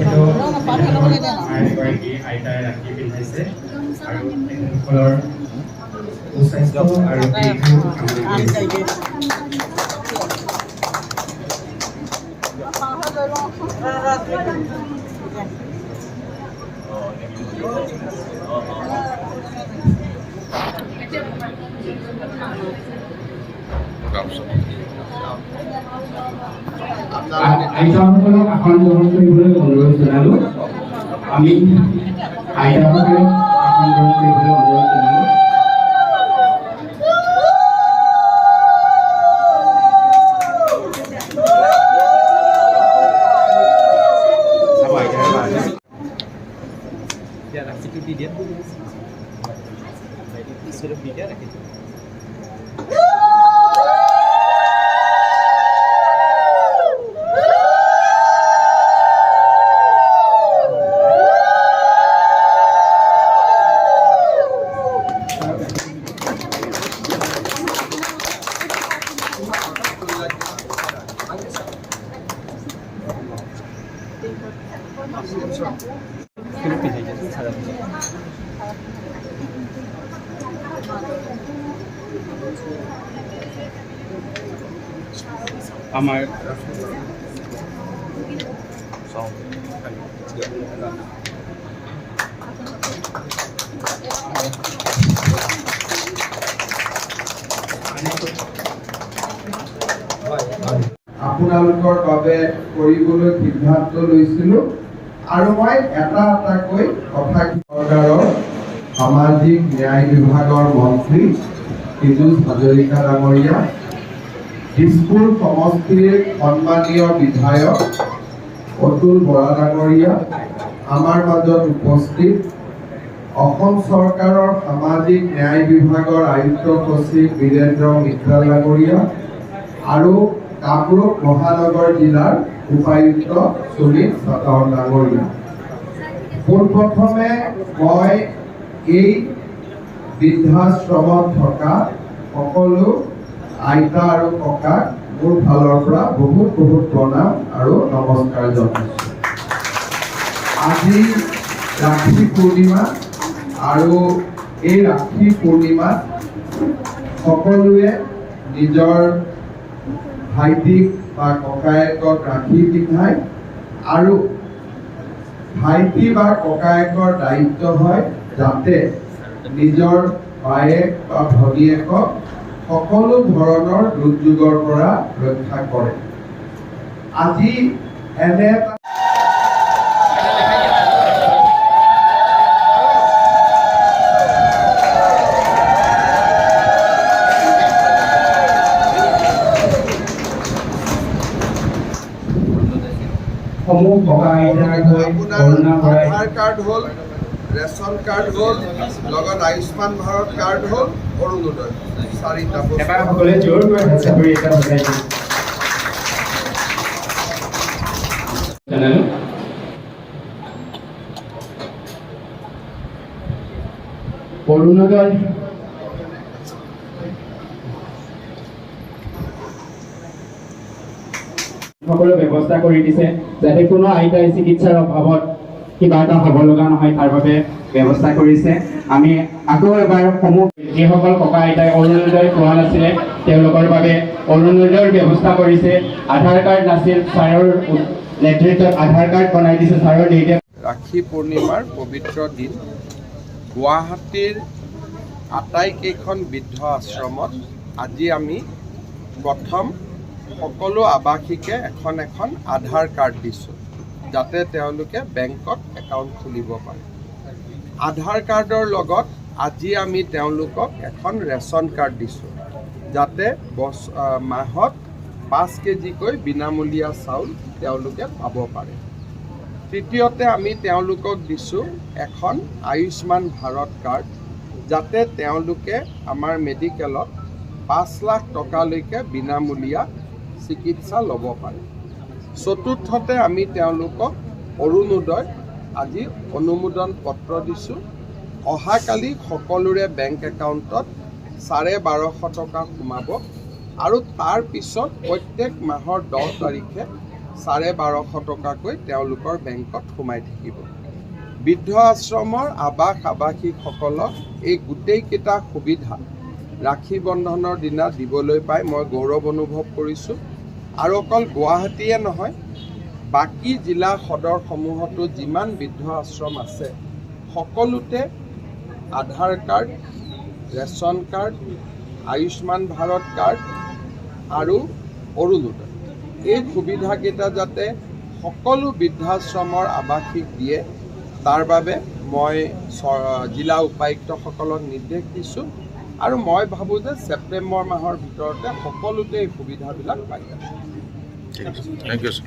তেখেতো এগৰাকী আইতাই ৰাখি পিন্ধাইছে আৰু তেখেতসকলৰ সুস্বাস্থ্য আৰু দীৰ্ঘায়ু কামনা কৰিছে। আইতাসকলক আসন গ্ৰহণ কৰিবলৈ অনুৰোধ জনালোঁ। আমি আইতাসকলক আসন গ্ৰহণ কৰিবলৈ অনুৰোধ জনালোঁ। আমাৰ আপোনালোকৰ বাবে কৰিবলৈ সিদ্ধান্ত লৈছিলোঁ আৰু মই এটা এটাকৈ কথা চৰকাৰৰ সামাজিক ন্যায় বিভাগৰ মন্ত্ৰী পীযুষ হাজৰিকা ডাঙৰীয়া, দিছপুৰ সমষ্টিৰ সন্মানীয় বিধায়ক অতুল বৰা ডাঙৰীয়া, আমাৰ মাজত উপস্থিত অসম চৰকাৰৰ সামাজিক ন্যায় বিভাগৰ আয়ুক্ত সচিব বীৰেন্দ্ৰ মিত্তাল ডাঙৰীয়া আৰু কামৰূপ মহানগৰ জিলাৰ উপায়ুক্ত সুনীল চাটাৱন ডাঙৰীয়া। পোনপ্ৰথমে মই এই বৃদ্ধাশ্ৰমত থকা সকলো আইতা আৰু ককাক মোৰ ফালৰ পৰা বহুত বহুত প্ৰণাম আৰু নমস্কাৰ জনাইছোঁ। আজি ৰাখী পূৰ্ণিমা আৰু এই ৰাখী পূৰ্ণিমাত সকলোৱে নিজৰ ভাইটিক বা ককায়েকক ৰাখি পিন্ধায় আৰু ভাইটি বা ককায়েকৰ দায়িত্ব হয় যাতে নিজৰ বায়েক বা ভনীয়েকক সকলো ধৰণৰ দুৰ্যোগৰ পৰা ৰক্ষা কৰে। আজি এনে সমূহ ককা আইতাৰ আধাৰ কাৰ্ড হ'ল, ৰেচন কাৰ্ড হ'ল, লগত আয়ুষ্মান ভাৰত কাৰ্ড হ'ল, অৰুণোদয়, চাৰিটা এবাৰ সকলোৱে জোৰকৈ হাত কৰি এটা বজাই জনালোঁ। অৰুণোদয় সকলো ব্যৱস্থা কৰি দিছে যাতে কোনো আইতাই চিকিৎসাৰ অভাৱত কিবা এটা হ'ব লগা নহয়, তাৰ বাবে ব্যৱস্থা কৰিছে। আমি আকৌ এবাৰ সমূহ যিসকল ককা আইতাই অৰুণোদয় পোৱা নাছিলে তেওঁলোকৰ বাবে অৰুণোদয়ৰ ব্যৱস্থা কৰিছে। আধাৰ কাৰ্ড নাছিল, ছাৰৰ নেতৃত্বত আধাৰ কাৰ্ড বনাই দিছে ছাৰৰ নিৰ্দেশ। ৰাখী পূৰ্ণিমাৰ পবিত্ৰ দিন গুৱাহাটীৰ আটাইকেইখন বৃদ্ধ আশ্ৰমত আজি আমি প্ৰথম সকলো আৱাসীকে এখন এখন আধাৰ কাৰ্ড দিছোঁ যাতে তেওঁলোকে বেংকত একাউণ্ট খুলিব পাৰে। আধাৰ কাৰ্ডৰ লগত আজি আমি তেওঁলোকক এখন ৰেচন কাৰ্ড দিছোঁ যাতে মাহত 5 কেজিকৈ বিনামূলীয়া চাউল তেওঁলোকে পাব পাৰে। তৃতীয়তে আমি তেওঁলোকক দিছোঁ এখন আয়ুষ্মান ভাৰত কাৰ্ড যাতে তেওঁলোকে আমাৰ মেডিকেলত 5 লাখ টকালৈকে বিনামূলীয়া চিকিৎসা ল'ব পাৰে। চতুৰ্থতে আমি তেওঁলোকক অৰুণোদয় আজি অনুমোদন পত্ৰ দিছোঁ। অহাকালি সকলোৰে বেংক একাউণ্টত 1250 টকা সোমাব আৰু তাৰ পিছত প্ৰত্যেক মাহৰ 10 তাৰিখে 1250 টকাকৈ তেওঁলোকৰ বেংকত সোমাই থাকিব। বৃদ্ধ আশ্ৰমৰ আৱাসিকসকলক এই গোটেইকেইটা সুবিধা ৰাখী বন্ধনৰ দিনা দিবলৈ পাই মই গৌৰৱ অনুভৱ কৰিছোঁ। আৰু অকল গুৱাহাটীয়ে নহয়, বাকী জিলা সদৰসমূহতো যিমান বৃদ্ধ আশ্ৰম আছে সকলোতে Aadhaar card, ration card, Ayushman Bharat card আৰু অৰুণোদয় এই সুবিধাকেইটা যাতে সকলো বৃদ্ধাশ্ৰমৰ আৱাসিক দিয়ে তাৰ বাবে মই জিলা উপায়ুক্তসকলক নিৰ্দেশ দিছোঁ। আৰু মই ভাবোঁ যে ছেপ্টেম্বৰ মাহৰ ভিতৰতে সকলোতে এই সুবিধাবিলাক পাই যাব। Thank you, sir.